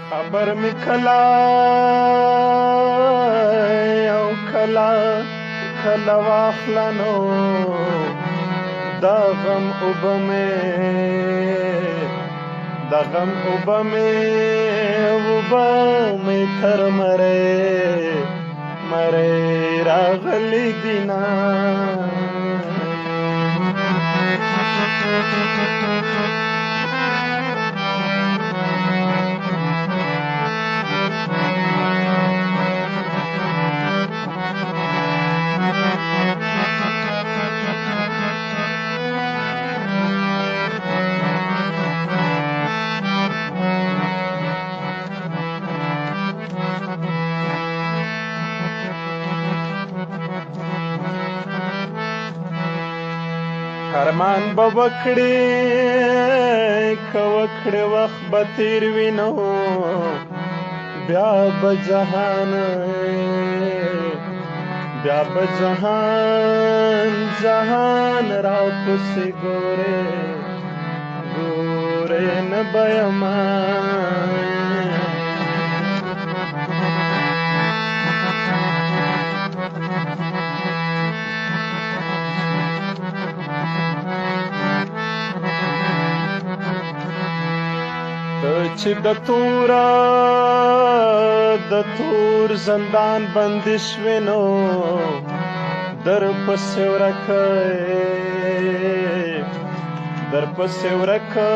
خبر می کلا او کلا کلا واخلنو دا غم اوبه تر مره راغلی دینا ارمان به وکړې که وکړې وخت به تیر وي نو بیا به جهان راپسې ګورې نه به یمه چې د تور زندان بندي شوې نو در پسې ورکه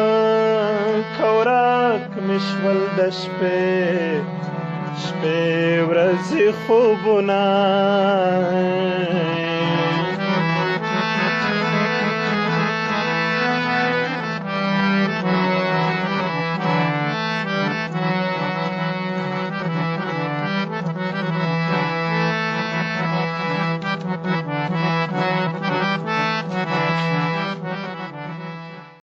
کورک مې شول د شپې ورځې خوبونه